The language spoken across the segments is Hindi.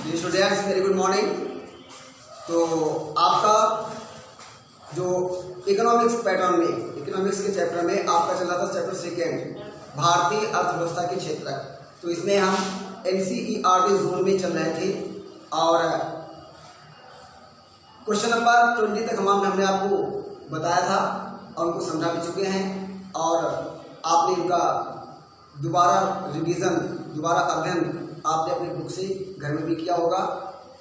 जी स्टूडेंट्स, वेरी गुड मॉर्निंग। तो आपका जो इकोनॉमिक्स पैटर्न में, इकोनॉमिक्स के चैप्टर में आपका चल रहा था चैप्टर सेकेंड, भारतीय अर्थव्यवस्था के क्षेत्र। तो इसमें हम NCERT जोन में चल रहे थे और क्वेश्चन नंबर 20 तक हमने आपको बताया था और उनको समझा भी चुके हैं और आपने उनका दोबारा रिवीजन, दोबारा अध्ययन आपने अपनी बुक से घर में भी किया होगा।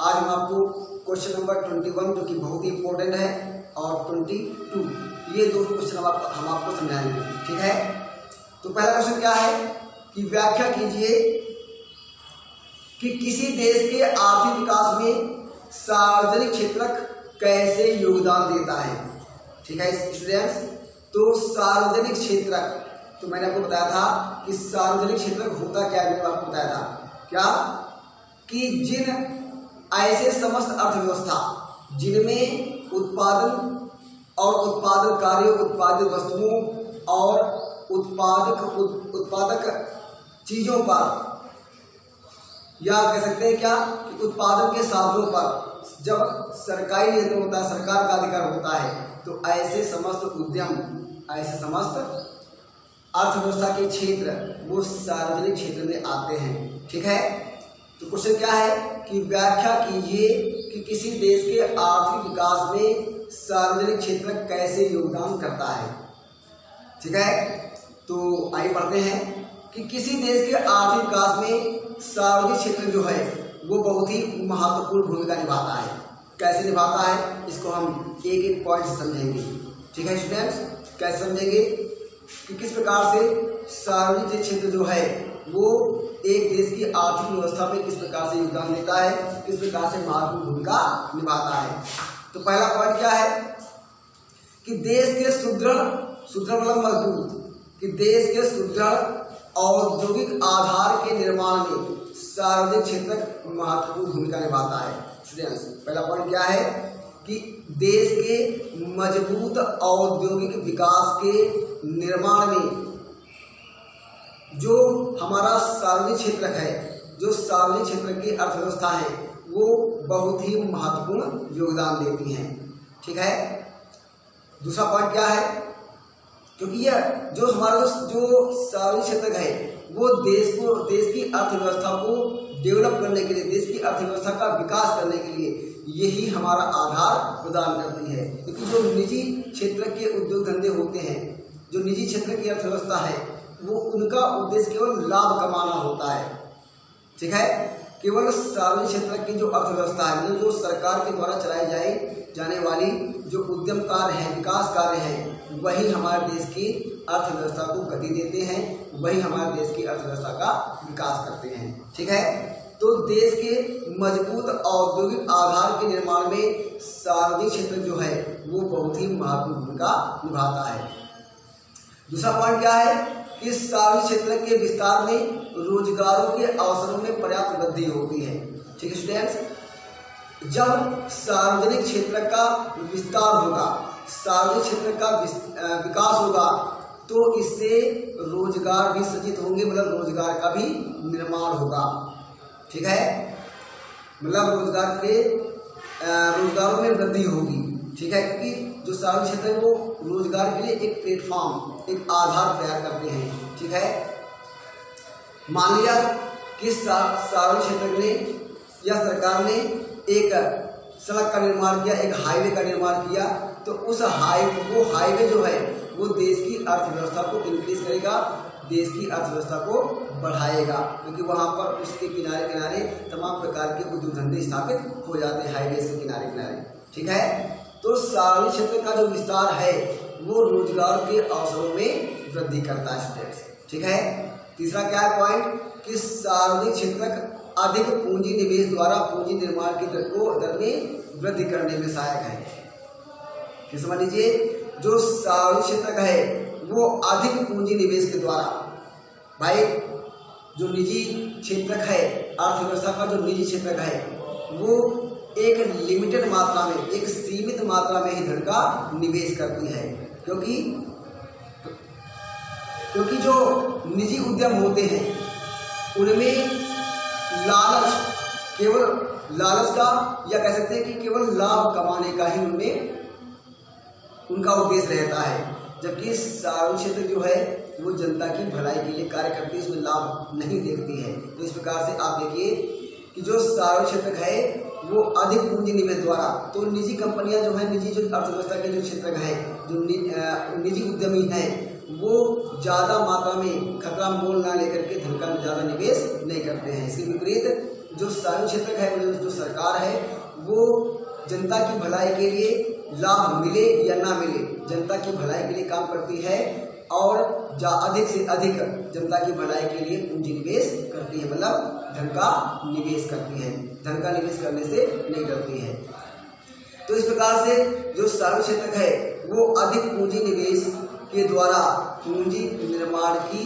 आज हम आपको क्वेश्चन नंबर 21 जो कि बहुत ही इंपॉर्टेंट है और 22, ये दो क्वेश्चन हम आपको समझाएंगे, ठीक है। तो पहला क्वेश्चन क्या है कि व्याख्या कीजिए कि किसी देश के आर्थिक विकास में सार्वजनिक क्षेत्र कैसे योगदान देता है, ठीक है स्टूडेंट्स। तो सार्वजनिक क्षेत्र, तो मैंने आपको बताया था कि सार्वजनिक क्षेत्र होता क्या है, मैंने आपको बताया था क्या कि जिन ऐसे समस्त अर्थव्यवस्था जिनमें उत्पादन और उत्पादन कार्यों, उत्पादित वस्तुओं और उत्पादक चीजों पर, या कह सकते हैं क्या कि उत्पादन के साधनों पर जब सरकारी नियंत्रण होता है, सरकार का अधिकार होता है, तो ऐसे समस्त उद्यम, ऐसे समस्त अर्थव्यवस्था के क्षेत्र वो सार्वजनिक क्षेत्र में आते हैं, ठीक है। तो क्वेश्चन क्या है कि व्याख्या कीजिए कि किसी देश के आर्थिक विकास में सार्वजनिक क्षेत्र कैसे योगदान करता है, ठीक है। तो आइए पढ़ते हैं कि किसी देश के आर्थिक विकास में सार्वजनिक क्षेत्र जो है वो बहुत ही महत्वपूर्ण भूमिका निभाता है। कैसे निभाता है इसको हम एक एक पॉइंट से समझेंगे, ठीक है स्टूडेंट्स। कैसे समझेंगे कि किस प्रकार से सार्वजनिक क्षेत्र जो है वो एक देश की आर्थिक व्यवस्था में किस प्रकार से योगदान देता है, किस प्रकार से महत्वपूर्ण भूमिका निभाता है। तो पहला पॉइंट क्या है कि देश के सुदृढ़ मतलब मजबूत, कि देश के सुदृढ़ औद्योगिक आधार के निर्माण में सार्वजनिक क्षेत्र महत्वपूर्ण भूमिका निभाता है। स्टूडेंट्स, पहला पॉइंट क्या है कि देश के मजबूत औद्योगिक विकास के निर्माण में जो हमारा सार्वजनिक क्षेत्र है, जो सार्वजनिक क्षेत्र की अर्थव्यवस्था है वो बहुत ही महत्वपूर्ण योगदान देती है, ठीक है। दूसरा पॉइंट क्या है, क्योंकि यह जो हमारा जो सार्वजनिक क्षेत्र है वो देश की अर्थव्यवस्था को डेवलप करने के लिए, देश की अर्थव्यवस्था का विकास करने के लिए यही हमारा आधार प्रदान करती है। क्योंकि जो निजी क्षेत्र के उद्योग धंधे होते हैं, जो निजी क्षेत्र की अर्थव्यवस्था है वो उनका उद्देश्य केवल लाभ कमाना होता है, ठीक है। केवल सार्वजनिक क्षेत्र की जो अर्थव्यवस्था है, मतलब जो सरकार के द्वारा चलाई जाने वाली जो उद्यम कार्य हैं, विकास कार्य हैं, वही हमारे देश की अर्थव्यवस्था को गति देते हैं, वही हमारे देश की अर्थव्यवस्था का विकास करते हैं, ठीक है। तो देश के मजबूत औद्योगिक आधार के निर्माण में सार्वजनिक क्षेत्र जो है वो बहुत ही महत्वपूर्ण भूमिका निभाता है। दूसरा पॉइंट क्या है कि सार्वजनिक क्षेत्र के विस्तार में रोजगारों के अवसरों में पर्याप्त वृद्धि होती है, ठीक है स्टूडेंट्स। जब सार्वजनिक क्षेत्र का विस्तार होगा, सार्वजनिक क्षेत्र का विकास होगा तो इससे रोजगार भी सृजित होंगे, मतलब रोजगार का भी निर्माण होगा, ठीक है। मतलब रोजगारों में वृद्धि होगी, ठीक है। क्योंकि जो सार्वजनिक क्षेत्र है वो रोजगार के लिए एक प्लेटफॉर्म, एक आधार तैयार करते हैं, ठीक है। मान लिया कि सार्वजनिक क्षेत्र ने या सरकार ने एक सड़क का निर्माण किया, एक हाईवे का निर्माण किया, तो उस हाईवे जो है वो देश की अर्थव्यवस्था को इंक्रीज करेगा, देश की अर्थव्यवस्था को बढ़ाएगा, क्योंकि वहाँ पर उसके किनारे किनारे तमाम प्रकार के उद्योग धंधे स्थापित हो जाते हैं हाईवे के किनारे किनारे, ठीक है। तो सार्वजनिक क्षेत्र का जो विस्तार है वो रोजगार के अवसरों में वृद्धि करता है स्टूडेंट्स, ठीक है। तीसरा क्या है पॉइंट कि सार्वजनिक क्षेत्र अधिक पूंजी निवेश द्वारा पूंजी निर्माण की दर में वृद्धि करने में सहायक है। फिर समझ लीजिए, जो सार्वजनिक क्षेत्र है वो अधिक पूंजी निवेश के द्वारा, भाई जो निजी क्षेत्र है, अर्थव्यवस्था का जो निजी क्षेत्र है वो एक लिमिटेड मात्रा में, एक सीमित मात्रा में ही धन का निवेश करती है, क्योंकि जो निजी उद्यम होते हैं उनमें लालच केवल लालच का या कह सकते हैं कि केवल लाभ कमाने का ही उनमें उनका उद्देश्य रहता है, जबकि सार्वजनिक क्षेत्र जो है वो जनता की भलाई के लिए कार्य करती है, इसमें लाभ नहीं देखती है। तो इस प्रकार से आप देखिए कि जो सार्वजनिक क्षेत्र है वो अधिक पूंजी निवेश द्वारा, तो निजी कंपनियां जो है, निजी जो अर्थव्यवस्था के जो क्षेत्र है, जो निजी उद्यमी है, वो ज़्यादा मात्रा में खतरा मोल ना लेकर के धन का ज़्यादा निवेश नहीं करते हैं। इसके विपरीत जो सार्वजनिक क्षेत्र है, जो सरकार है, वो जनता की भलाई के लिए लाभ मिले या ना मिले, जनता की भलाई के लिए काम करती है और अधिक से अधिक जनता की भलाई के लिए पूंजी निवेश करती है, मतलब धन का निवेश करती है, धन का निवेश करने से नहीं डरती है। तो इस प्रकार से जो सार्वजनिक क्षेत्र है वो अधिक पूंजी निवेश के द्वारा पूंजी निर्माण की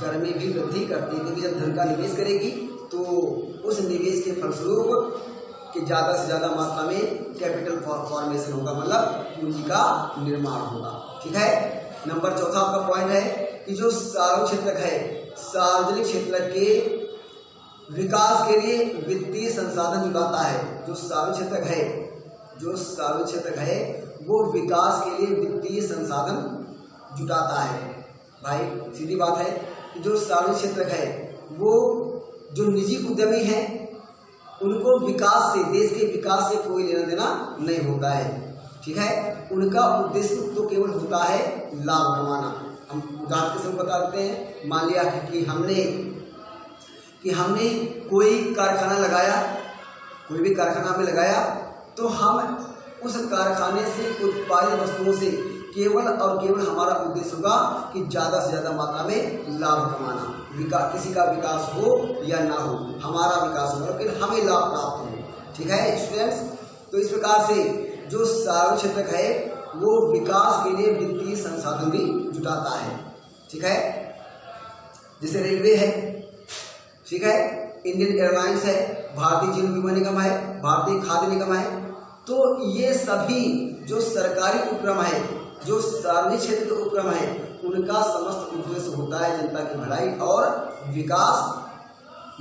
दर में भी वृद्धि करती है, क्योंकि जब धन का निवेश करेगी तो उस निवेश के फलस्वरूप कि ज़्यादा से ज़्यादा मात्रा में कैपिटल फॉर्मेशन होगा, मतलब पूंजी का निर्माण होगा। ठीक है। नंबर चौथा आपका पॉइंट है कि जो सार्वजनिक क्षेत्र है, सार्वजनिक क्षेत्र के विकास के लिए वित्तीय संसाधन जुटाता है। जो सार्वजनिक क्षेत्र है, जो सार्वजनिक क्षेत्र है वो विकास के लिए वित्तीय संसाधन जुटाता है। भाई सीधी बात है कि जो सार्वजनिक क्षेत्र है वो जो निजी उद्यमी है उनको विकास से, देश के विकास से कोई लेना देना नहीं होता है। ठीक है। उनका उद्देश्य तो केवल होता है लाभ कमाना। हम उदाहरण के साथ बता देते हैं, मान लिया कि हमने कोई कारखाना लगाया, कोई भी कारखाना में लगाया, तो हम उस कारखाने से उत्पादित वस्तुओं से केवल और केवल हमारा उद्देश्य होगा कि ज़्यादा से ज़्यादा मात्रा में लाभ कमाना। किसी का विकास हो या ना हो, हमारा विकास होगा, लेकिन हमें लाभ प्राप्त हो। ठीक है स्टूडेंट्स। तो इस प्रकार से जो सार्वजनिक क्षेत्र है वो विकास के लिए वित्तीय संसाधन भी जुटाता है। ठीक है। जैसे रेलवे है, ठीक है, इंडियन एयरलाइंस है, भारतीय जीवन बीमा निगम है, भारतीय खाद्य निगम है। तो ये सभी जो सरकारी उपक्रम है, जो सार्वजनिक क्षेत्र के उपक्रम है, उनका समस्त उद्देश्य होता है जनता की भलाई और विकास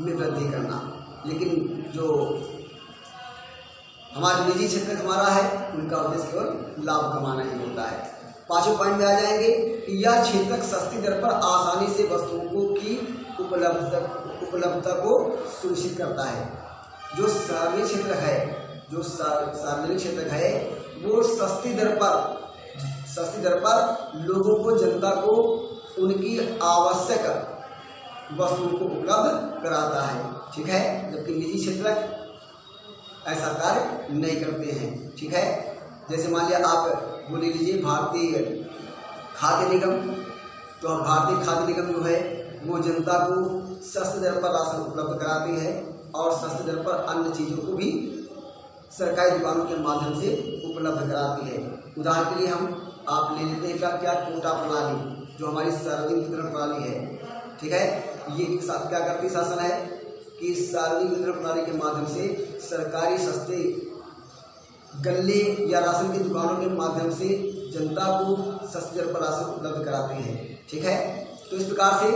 में वृद्धि करना। लेकिन जो हमारा निजी क्षेत्र हमारा है, उनका उद्देश्य केवल लाभ कमाना ही होता है। पांचवें पॉइंट में आ जाएंगे कि यह क्षेत्र सस्ती दर पर आसानी से वस्तुओं की उपलब्धता को सुनिश्चित करता है। जो सार्वजनिक क्षेत्र है, जो सार्वजनिक क्षेत्र है वो सस्ती दर पर लोगों को, जनता को उनकी आवश्यक वस्तुओं को उपलब्ध कराता है। ठीक है। जबकि निजी क्षेत्र ऐसा कार्य नहीं करते हैं। ठीक है। जैसे मान लिया आप बोल लीजिए भारतीय खाद्य निगम, तो अब भारतीय खाद्य निगम जो है वो जनता को सस्ती दर पर राशन उपलब्ध कराती है और सस्ती दर पर अन्य चीज़ों को भी सरकारी दुकानों के माध्यम से उपलब्ध कराती है। उदाहरण के लिए हम आप ले लेते हैं क्या कोटा प्रणाली, जो हमारी सार्वजनिक वितरण प्रणाली है। ठीक है। ये क्या करती शासन है कि सार्वजनिक वितरण प्रणाली के माध्यम से सरकारी सस्ते गल्ले या राशन की दुकानों के माध्यम से जनता को सस्ती दर पर राशन उपलब्ध कराती है। ठीक है। तो इस प्रकार से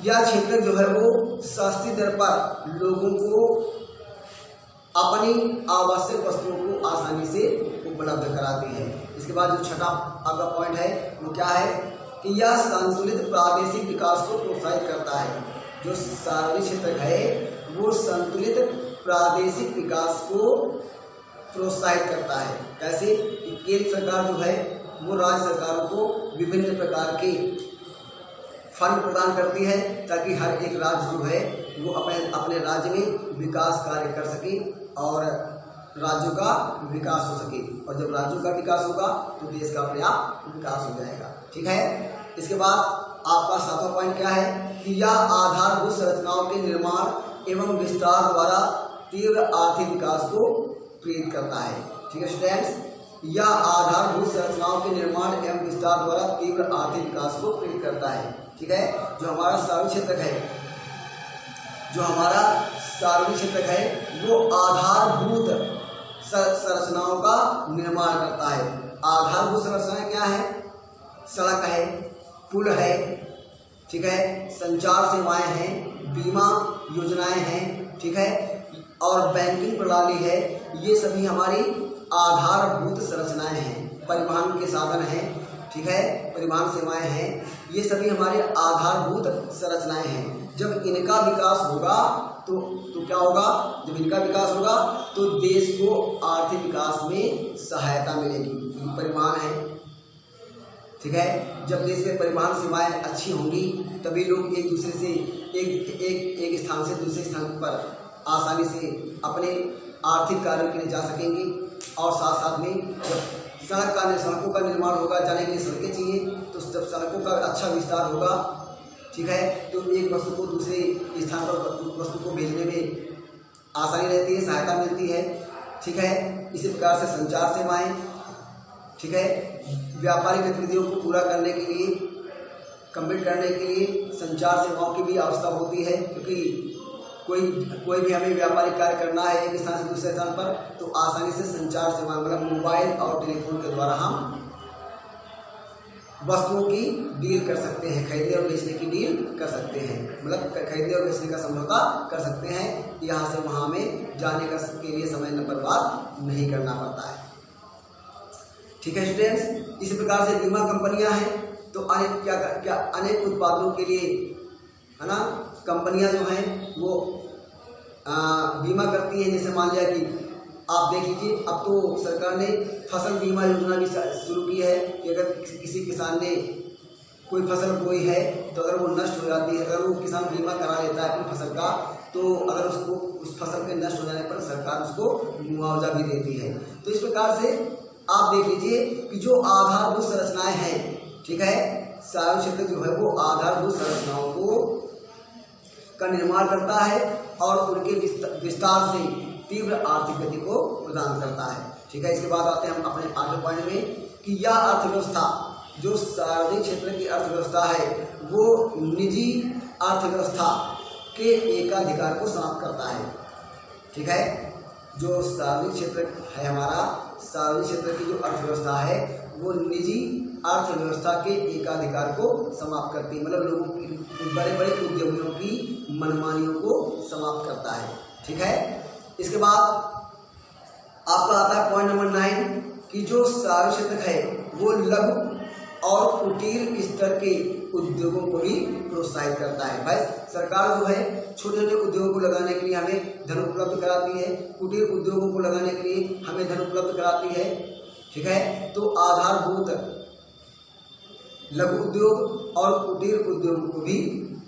यह क्षेत्र जो है वो सस्ती दर पर लोगों को अपनी आवश्यक वस्तुओं को आसानी से उपलब्ध कराती है। इसके बाद जो छठा आपका पॉइंट है वो क्या है कि यह संतुलित प्रादेशिक विकास को प्रोत्साहित करता है। जो सार्वजनिक क्षेत्र है वो संतुलित प्रादेशिक विकास को प्रोत्साहित करता है। कैसे? केंद्र सरकार जो है वो राज्य सरकारों को विभिन्न प्रकार के फंड प्रदान करती है ताकि हर एक राज्य जो है वो अपने राज्य में विकास कार्य कर सके और राज्यों का विकास हो सके। और जब राज्यों का विकास होगा तो देश का अपने आप विकास हो जाएगा। ठीक है। इसके बाद आपका सातवां पॉइंट क्या है कि यह आधारभूत संरचनाओं के निर्माण एवं विस्तार द्वारा तीव्र आर्थिक विकास को प्रेरित करता है। ठीक है स्टूडेंट्स। यह आधारभूत संरचनाओं के निर्माण एवं विस्तार द्वारा तीव्र आर्थिक विकास को प्रेरित करता है। ठीक है। जो हमारा सार्वजनिक क्षेत्र है, जो हमारा सार्वजनिक क्षेत्र है वो आधारभूत संरचनाओं का निर्माण करता है। आधारभूत संरचनाएं क्या है? सड़क है, पुल है, ठीक है, संचार सेवाएं हैं, बीमा योजनाएं हैं, ठीक है, और बैंकिंग प्रणाली है, ये सभी हमारी आधारभूत संरचनाएं हैं। परिवहन के साधन हैं, ठीक है, परिवहन सेवाएं हैं, ये सभी हमारे आधारभूत संरचनाएं हैं। जब इनका विकास होगा तो क्या होगा? जब इनका विकास होगा तो देश को आर्थिक विकास में सहायता मिलेगी। परिवहन है, ठीक है, जब देश में परिवहन सेवाएं अच्छी होंगी तभी लोग एक दूसरे से एक स्थान से दूसरे स्थान पर आसानी से अपने आर्थिक कार्यों के लिए जा सकेंगे। और साथ साथ में जब सड़कों का निर्माण होगा, जाने के लिए सड़कें चाहिए, तो जब सड़कों का अच्छा विस्तार होगा, ठीक है, तो एक वस्तु को दूसरे स्थान पर वस्तु को भेजने में आसानी रहती है, सहायता मिलती है, ठीक है। इसी प्रकार से संचार सेवाएं, ठीक है, व्यापारिक गतिविधियों को पूरा करने के लिए, कंप्लीट करने के लिए संचार सेवाओं की भी आवश्यकता होती है, क्योंकि कोई भी हमें व्यापारिक कार्य करना है एक स्थान से दूसरे स्थान पर, तो आसानी से संचार सेवा मतलब मोबाइल और टेलीफोन के द्वारा हम वस्तुओं की डील कर सकते हैं, खरीदने और बेचने की डील कर सकते हैं, मतलब खरीदने और बेचने का समझौता कर सकते हैं। यहाँ से वहाँ में जाने के लिए समय बर्बाद नहीं करना पड़ता है, ठीक है स्टूडेंट्स। इसी प्रकार से बीमा कंपनियां हैं, तो अनेक उत्पादों के लिए, है ना, कंपनियां जो हैं वो बीमा करती हैं। जैसे मान लिया कि आप देख लीजिए, अब तो सरकार ने फसल बीमा योजना भी शुरू की है कि अगर किसी किसान ने कोई फसल बोई है तो अगर वो नष्ट हो जाती है, अगर वो किसान बीमा करा लेता है अपनी फसल का, तो अगर उसको उस फसल के नष्ट हो जाने पर सरकार उसको मुआवजा भी देती है। तो इस प्रकार से आप देख लीजिए कि जो आधारभूत संरचनाएं हैं, ठीक है, सार्वजनिक क्षेत्र जो है वो आधारभूत संरचनाओं को का निर्माण करता है और उनके विस्तार से तीव्र आर्थिक गति को प्रदान करता है, ठीक है। इसके बाद आते हैं हम अपने आठवें पॉइंट में कि यह अर्थव्यवस्था, जो सार्वजनिक क्षेत्र की अर्थव्यवस्था है, वो निजी अर्थव्यवस्था के एकाधिकार को समाप्त करता है, ठीक है। जो सार्वजनिक क्षेत्र है हमारा, सार्वजनिक क्षेत्र की जो अर्थव्यवस्था है वो निजी अर्थव्यवस्था के एकाधिकार को समाप्त करती है, मतलब लोगों की, बड़े बड़े उद्यमियों की मनमानियों को समाप्त करता है, ठीक है। इसके बाद आपका आता है पॉइंट नंबर 9 कि जो सार्वजनिक क्षेत्र है वो लघु और कुटीर स्तर के उद्योगों को भी प्रोत्साहित करता है। भाई सरकार जो है छोटे छोटे उद्योगों को लगाने के लिए हमें धन उपलब्ध कराती है, कुटीर उद्योगों को लगाने के लिए हमें धन उपलब्ध कराती है, ठीक है। तो आधारभूत लघु उद्योग और कुटीर उद्योग को भी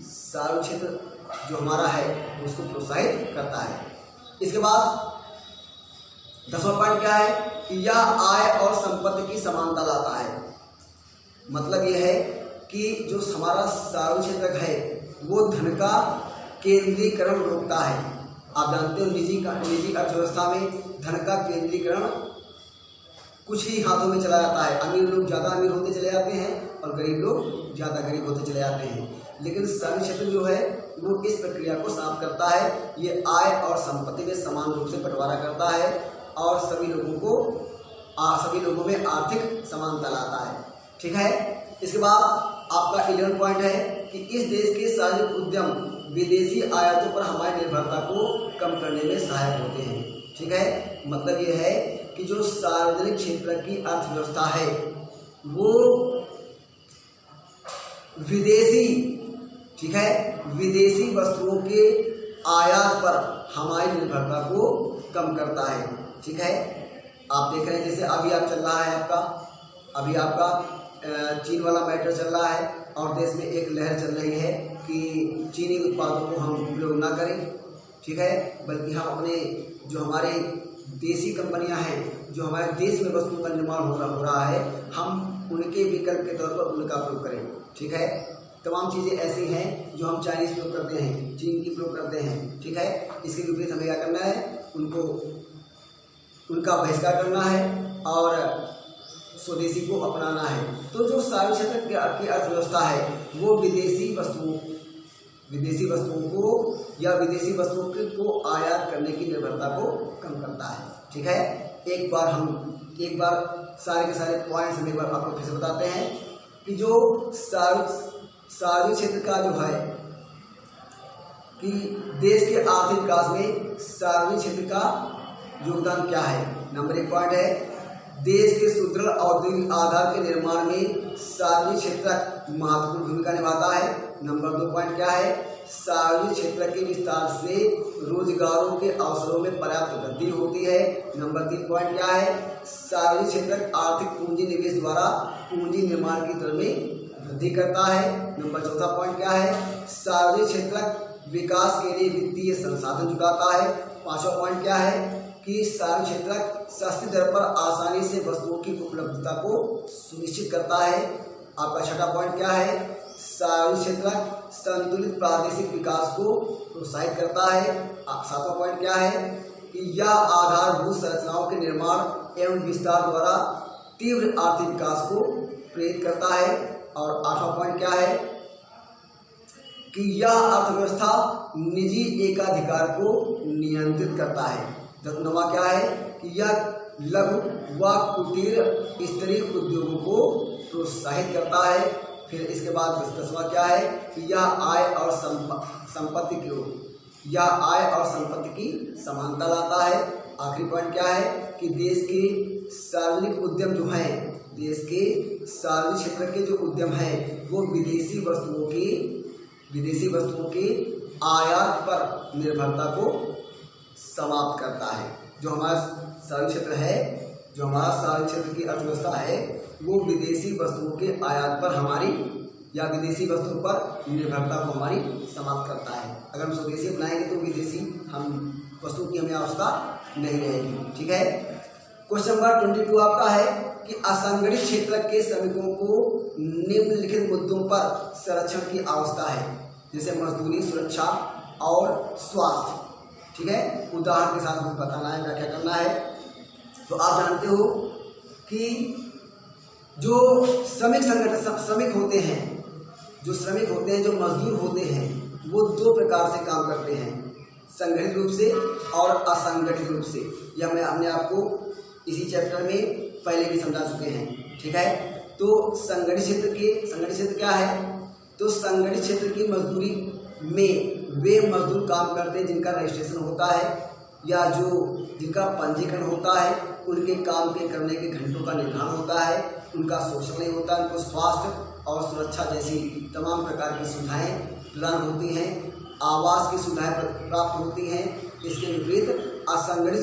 सार्वजनिक क्षेत्र जो हमारा है उसको प्रोत्साहित करता है। इसके बाद 10वां पॉइंट क्या है कि यह आय और संपत्ति की समानता लाता है। मतलब यह है कि जो हमारा सार्वजनिक क्षेत्र है वो धन का केंद्रीकरण रोकता है। आप जानते हो निजी अर्थव्यवस्था में धन का केंद्रीकरण कुछ ही हाथों में चला जाता है। अमीर लोग ज़्यादा अमीर होते चले जाते हैं और गरीब लोग ज़्यादा गरीब होते चले जाते हैं। लेकिन सार्वजनिक क्षेत्र जो है वो इस प्रक्रिया को समाप्त करता है। ये आय और संपत्ति में समान रूप से बंटवारा करता है और सभी लोगों में आर्थिक समानता लाता है, ठीक है। इसके बाद आपका 11 पॉइंट है कि इस देश के सार्वजनिक उद्यम विदेशी आयातों पर हमारी निर्भरता को कम करने में सहायक होते हैं, ठीक है। मतलब ये है कि जो सार्वजनिक क्षेत्र की अर्थव्यवस्था है वो विदेशी, ठीक है, विदेशी वस्तुओं के आयात पर हमारी निर्भरता को कम करता है, ठीक है। आप देख रहे हैं जैसे अभी चल रहा है आपका चीन वाला मैटर चल रहा है और देश में एक लहर चल रही है कि चीनी उत्पादों को हम उपयोग ना करें, ठीक है, बल्कि हम अपने जो हमारे देसी कंपनियां हैं जो हमारे देश में वस्तुओं का निर्माण हो रहा है हम उनके विकल्प के तौर पर उनका प्रयोग करें, ठीक है। तमाम चीज़ें ऐसी हैं जो हम चाइनीज़ प्रयोग करते हैं, चीन की प्रयोग करते हैं, ठीक है। इसके विपरीत हमें क्या करना है, उनका बहिष्कार करना है और स्वदेशी को अपनाना है। तो जो सार्वजनिक क्षेत्र की अर्थव्यवस्था है वो विदेशी वस्तुओं को या विदेशी वस्तुओं को आयात करने की निर्भरता को कम करता है, ठीक है। एक बार सारे के सारे पॉइंट्स हम एक बार आपको फिर से बताते हैं कि जो सार्वजनिक क्षेत्र का जो है कि देश के आर्थिक विकास में सार्वजनिक क्षेत्र का योगदान क्या है। नंबर 1 पॉइंट है, देश के सुदृढ़ औद्योगिक आधार के निर्माण में सार्वजनिक क्षेत्र महत्वपूर्ण भूमिका निभाता है। नंबर 2 पॉइंट क्या है, सार्वजनिक क्षेत्र के विस्तार से रोजगारों के अवसरों में पर्याप्त वृद्धि होती है। नंबर 3 पॉइंट क्या है, सार्वजनिक क्षेत्र आर्थिक पूंजी निवेश द्वारा पूंजी निर्माण की दर में वृद्धि करता है। नंबर 4 पॉइंट क्या है, सार्वजनिक क्षेत्र विकास के लिए वित्तीय संसाधन जुटाता है। 5वां पॉइंट क्या है कि सार्वजनिक क्षेत्र सस्ती दर पर आसानी से वस्तुओं की उपलब्धता को सुनिश्चित करता है। आपका 6वां पॉइंट क्या है, सार्वजनिक क्षेत्र संतुलित प्रादेशिक विकास को प्रोत्साहित करता है। 7वां पॉइंट क्या है कि यह आधारभूत संरचनाओं के निर्माण एवं विस्तार द्वारा तीव्र आर्थिक विकास को प्रेरित करता है। और 8वां पॉइंट क्या है कि यह अर्थव्यवस्था निजी एकाधिकार को नियंत्रित करता है। 9वां क्या है कि यह लघु व कुटीर स्तरीय उद्योगों को प्रोत्साहित करता है। फिर इसके बाद 10वां क्या है कि यह आय और संपत्ति की समानता लाता है। आखिरी पॉइंट क्या है कि देश के सार्वजनिक उद्यम जो हैं, देश के सार्वजनिक क्षेत्र के जो उद्यम हैं वो विदेशी वस्तुओं के आयात पर निर्भरता को समाप्त करता है। जो हमारा सार्वजनिक क्षेत्र है, जो हमारा सार्वजनिक क्षेत्र की अर्थव्यवस्था है वो विदेशी वस्तुओं के आयात पर हमारी या विदेशी वस्तुओं पर निर्भरता को हमारी समाप्त करता है। अगर हम स्वदेशी अपनाएंगे तो विदेशी वस्तुओं की हमें आवश्यकता नहीं रहेगी। ठीक है। क्वेश्चन नंबर 22 आपका है कि असंगठित क्षेत्र के श्रमिकों को निम्नलिखित मुद्दों पर संरक्षण की आवश्यकता है, जैसे मजदूरी, सुरक्षा और स्वास्थ्य। ठीक है, उदाहरण के साथ हमें बताना है, व्याख्या करना है। तो आप जानते हो कि जो श्रमिक होते हैं, जो मजदूर होते हैं, वो 2 प्रकार से काम करते हैं, संगठित रूप से और असंगठित रूप से। यह हमने आपको इसी चैप्टर में पहले भी समझा चुके हैं। ठीक है। तो संगठित क्षेत्र क्या है, तो संगठित क्षेत्र की मजदूरी में वे मजदूर काम करते हैं जिनका रजिस्ट्रेशन होता है या जिनका पंजीकरण होता है, उनके काम के करने के घंटों का निर्धारण होता है, उनका शोषण नहीं होता, उनको स्वास्थ्य और सुरक्षा जैसी तमाम प्रकार की सुविधाएं प्रदान होती हैं, आवास की सुविधाएं प्राप्त होती हैं। इसके विपरीत असंगठित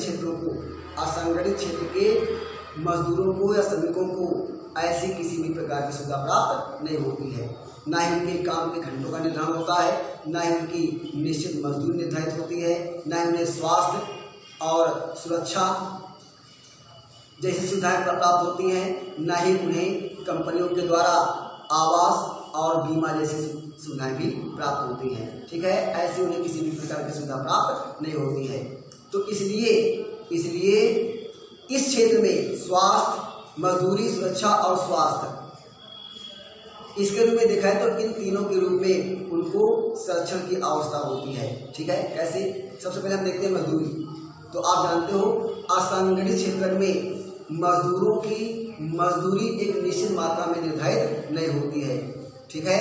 क्षेत्र के मजदूरों को या श्रमिकों को ऐसी किसी भी प्रकार की सुविधा प्राप्त नहीं होती है। ना ही उनके काम के घंटों का निर्धारण होता है, ना ही उनकी निश्चित मजदूरी निर्धारित होती है, ना ही उन्हें स्वास्थ्य और सुरक्षा जैसी सुविधाएं प्राप्त होती हैं, ना ही उन्हें कंपनियों के द्वारा आवास और बीमा जैसी सुविधाएं भी प्राप्त होती हैं। ठीक है, ऐसी उन्हें किसी भी प्रकार की सुविधा प्राप्त नहीं होती है। तो इसलिए इस क्षेत्र में स्वास्थ्य, मजदूरी, सुरक्षा और स्वास्थ्य, इसके रूप में देखा है तो इन तीनों के रूप में उनको संरक्षण की आवश्यकता होती है। ठीक है, कैसे? सबसे पहले हम देखते हैं मजदूरी। तो आप जानते हो असंगठित क्षेत्र में मजदूरों की मजदूरी एक निश्चित मात्रा में निर्धारित नहीं होती है। ठीक है,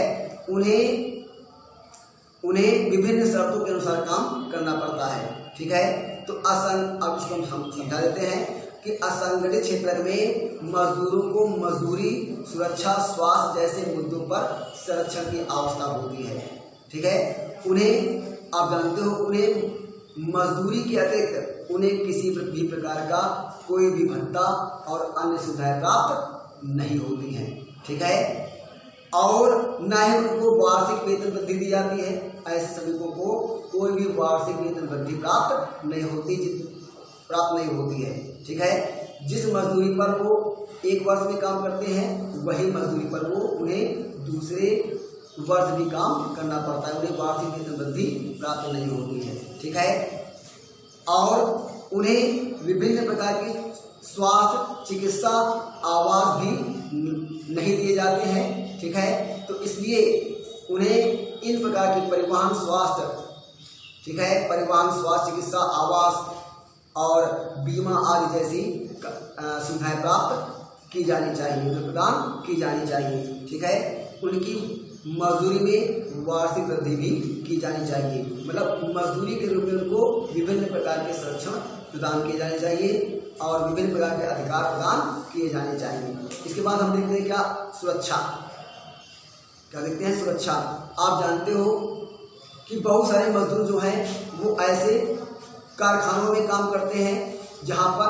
उन्हें विभिन्न शर्तों के अनुसार काम करना पड़ता है। ठीक है, तो अब इसको हम समझा देते हैं कि असंगठित क्षेत्र में मजदूरों को मजदूरी, सुरक्षा, स्वास्थ्य जैसे मुद्दों पर संरक्षण की आवश्यकता होती है। ठीक है, आप जानते हो उन्हें मजदूरी के अतिरिक्त उन्हें किसी भी प्रकार का कोई भी भत्ता और अन्य सुविधाएं प्राप्त नहीं होती हैं। ठीक है, और न ही उनको वार्षिक वेतन वृद्धि दी जाती है। ऐसे श्रमिकों को कोई भी वार्षिक वेतन वृद्धि प्राप्त नहीं होती है। ठीक है, जिस मजदूरी पर वो 1 वर्ष में काम करते हैं वही मजदूरी पर उन्हें दूसरे वर्ष भी काम करना पड़ता है, उन्हें वार्षिक वेतन वृद्धि प्राप्त नहीं होती है। ठीक है, और उन्हें विभिन्न प्रकार की स्वास्थ्य, चिकित्सा, आवास भी नहीं दिए जाते हैं। ठीक है, तो इसलिए उन्हें इन प्रकार की परिवहन, स्वास्थ्य, चिकित्सा, आवास और बीमा आदि जैसी सुविधाएं प्राप्त की जानी चाहिए, उन्हें प्रदान की जानी चाहिए। ठीक है, उनकी मजदूरी में वार्षिक वृद्धि भी की जानी चाहिए। मतलब मजदूरी के रूप में उनको विभिन्न प्रकार के संरक्षण प्रदान किए जाने चाहिए और विभिन्न प्रकार के अधिकार प्रदान किए जाने चाहिए। इसके बाद हम देखते हैं क्या सुरक्षा, क्या देखते हैं सुरक्षा। आप जानते हो कि बहुत सारे मजदूर जो हैं वो ऐसे कारखानों में काम करते हैं जहाँ पर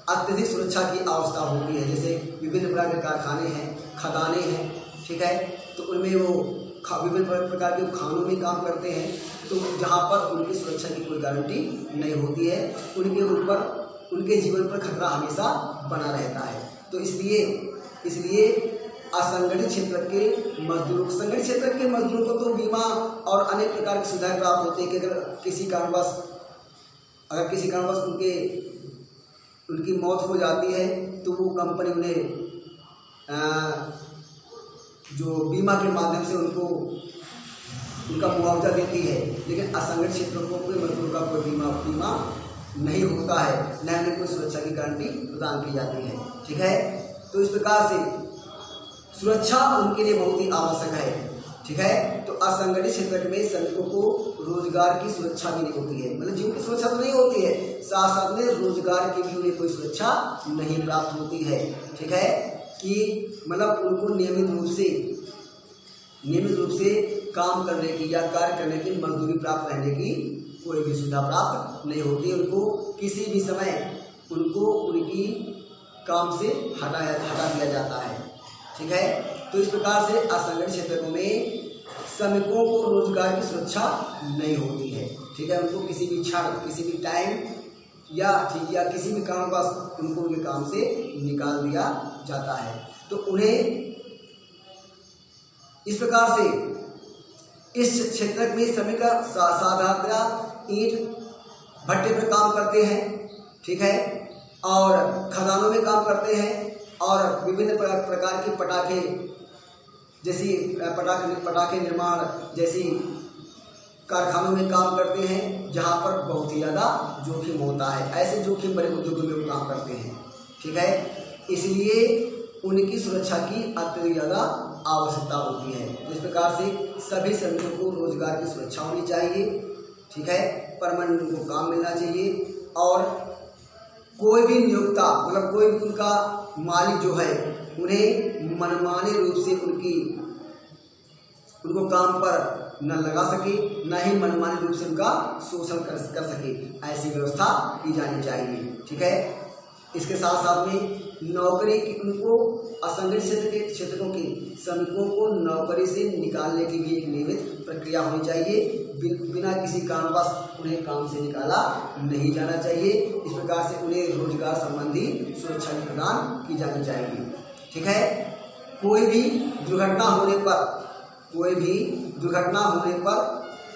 अत्यधिक सुरक्षा की आवश्यकता होती है। जैसे विभिन्न प्रकार के कारखाने हैं, खदानें हैं, ठीक है, तो उनमें वो विभिन्न प्रकार के खानों में काम करते हैं, तो जहाँ पर उनकी सुरक्षा की कोई गारंटी नहीं होती है, उनके ऊपर उनके जीवन पर खतरा हमेशा बना रहता है। तो इसलिए असंगठित क्षेत्र के मजदूरों, संगठित क्षेत्र के मजदूरों को तो बीमा और अनेक प्रकार की सुविधाएं प्राप्त होती है कि अगर किसी कारणवश उनकी मौत हो जाती है तो वो कंपनी उन्हें जो बीमा के माध्यम से उनका मुआवजा देती है। लेकिन असंगठित क्षेत्रों को कोई मजदूर का कोई बीमा नहीं होता है, न उन्हें कोई सुरक्षा की गारंटी प्रदान की जाती है, ठीक है। तो इस प्रकार से सुरक्षा उनके लिए बहुत ही आवश्यक है, ठीक है। तो असंगठित क्षेत्र में श्रमिकों को रोजगार की सुरक्षा भी नहीं होती है, मतलब जीवन की सुरक्षा तो नहीं होती है, साथ साथ में रोजगार की भी उन्हें कोई सुरक्षा नहीं प्राप्त होती है, ठीक है। कि मतलब उनको नियमित रूप से काम करने की या कार्य करने की, मजदूरी प्राप्त रहने की कोई भी सुविधा प्राप्त नहीं होती। उनको किसी भी समय उनकी काम से हटा दिया जाता है, ठीक है। तो इस प्रकार से असंगठित क्षेत्रों में श्रमिकों को रोजगार की सुरक्षा नहीं होती है, ठीक है। उनको किसी भी क्षण, किसी भी टाइम या किसी भी कारणवश उनको उनके काम से निकाल दिया जाता है। तो उन्हें इस प्रकार से इस क्षेत्र में श्रमिक साधारणतः ईंट भट्टे पर काम करते हैं, ठीक है, और खदानों में काम करते हैं और विभिन्न प्रकार के पटाखे निर्माण जैसी कारखानों में काम करते हैं, जहां पर बहुत ही ज़्यादा जोखिम होता है। ऐसे जोखिम भरे उद्योगों में वो काम करते हैं, ठीक है। इसलिए उनकी सुरक्षा की अत्यधिक ज़्यादा आवश्यकता होती है। इस प्रकार से सभी श्रमिकों को रोजगार की सुरक्षा होनी चाहिए, ठीक है, परमानेंट उनको काम मिलना चाहिए और कोई भी नियोक्ता, मतलब कोई भी उनका मालिक जो है, उन्हें मनमाने रूप से उनको काम पर न लगा सके, न ही मनमाने रूप से उनका शोषण कर सके, ऐसी व्यवस्था की जानी चाहिए, ठीक है। इसके साथ साथ में नौकरी की, उनको असंगठित क्षेत्रों के श्रमिकों को नौकरी से निकालने की भी एक नियमित प्रक्रिया होनी चाहिए। बिना किसी कारणवश उन्हें काम से निकाला नहीं जाना चाहिए। इस प्रकार से उन्हें रोजगार संबंधी सुरक्षा प्रदान की जानी चाहिए, ठीक है। कोई भी दुर्घटना होने पर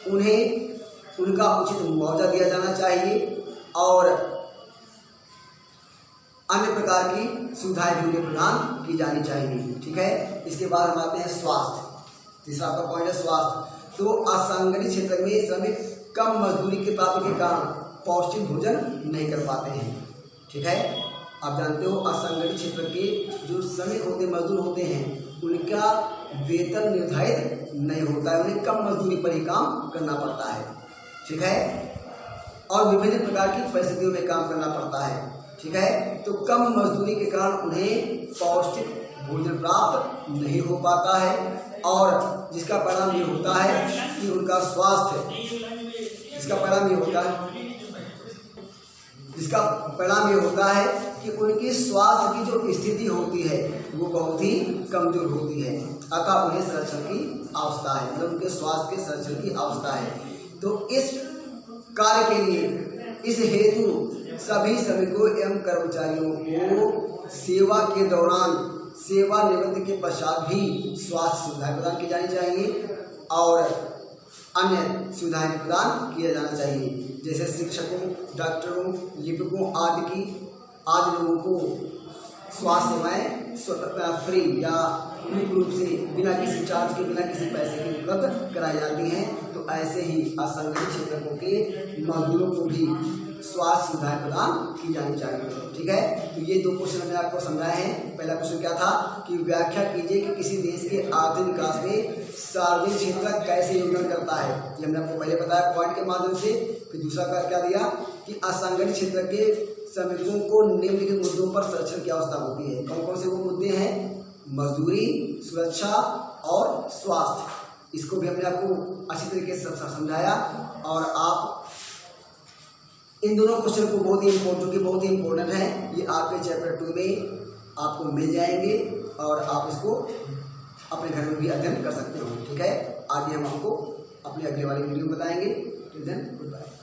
उन्हें उनका उचित मुआवजा दिया जाना चाहिए और अन्य प्रकार की सुविधाएं भी उन्हें प्रदान की जानी चाहिए, ठीक है। इसके बाद हम आते हैं स्वास्थ्य। तीसरा आपका पॉइंट है स्वास्थ्य। तो असंगठित क्षेत्र में श्रमिक कम मजदूरी के प्राप्ति के कारण पौष्टिक भोजन नहीं कर पाते हैं, ठीक है। आप जानते हो असंगठित क्षेत्र के जो श्रमिक मजदूर होते हैं, उनका वेतन निर्धारित नहीं होता है, उन्हें कम मजदूरी पर ही काम करना पड़ता है, ठीक है, और विभिन्न प्रकार की परिस्थितियों में काम करना पड़ता है, ठीक है। तो कम मजदूरी के कारण उन्हें पौष्टिक भोजन प्राप्त नहीं हो पाता है और जिसका परिणाम ये होता है कि उनका स्वास्थ्य, जिसका परिणाम ये होता है कि उनकी स्वास्थ्य की जो स्थिति होती है वो बहुत ही कमजोर होती है। अतः उन्हें संरक्षण की आवश्यकता है, मतलब उनके स्वास्थ्य के संरक्षण की आवश्यकता है। तो इस कार्य के लिए, इस हेतु सभी श्रमिकों एवं कर्मचारियों को सेवा के दौरान, सेवानिवृत्ति के पश्चात भी स्वास्थ्य सुविधाएं प्रदान की जानी चाहिए और अन्य सुविधाएं प्रदान किया जाना चाहिए, जैसे शिक्षकों, डॉक्टरों, लिपिकों आदि लोगों को स्वास्थ्य सेवाएं फ्री या मुक्त रूप से बिना किसी चार्ज के, बिना किसी पैसे के उपलब्ध कराई जाती हैं। तो ऐसे ही असंगठित क्षेत्रों के मजदूरों को भी स्वास्थ्य सुविधाएं प्रदान की जानी चाहिए। ठीक है, तो ये 2 क्वेश्चन हमने आपको समझाए हैं। पहला क्वेश्चन क्या था कि व्याख्या कीजिए कि किसी देश के आर्थिक विकास में सार्वजनिक क्षेत्र कैसे योगदान करता है। ये हमने आपको पहले बताया पॉइंट के माध्यम से। फिर दूसरा का क्या दिया कि असंगठित क्षेत्र के श्रमिकों को निम्नलिखित मुद्दों पर संरक्षण की आवश्यकता होती है। कौन कौन से वो मुद्दे हैं? मजदूरी, सुरक्षा और स्वास्थ्य। इसको भी हमने आपको अच्छी तरीके से समझाया और आप इन दोनों क्वेश्चन को बहुत ही इम्पोर्टेंट है, ये आपके चैप्टर 2 में आपको मिल जाएंगे और आप इसको अपने घर में भी अध्ययन कर सकते हो। ठीक है, आगे हम आपको अपने अगले वाले वीडियो में बताएंगे। Till then good bye.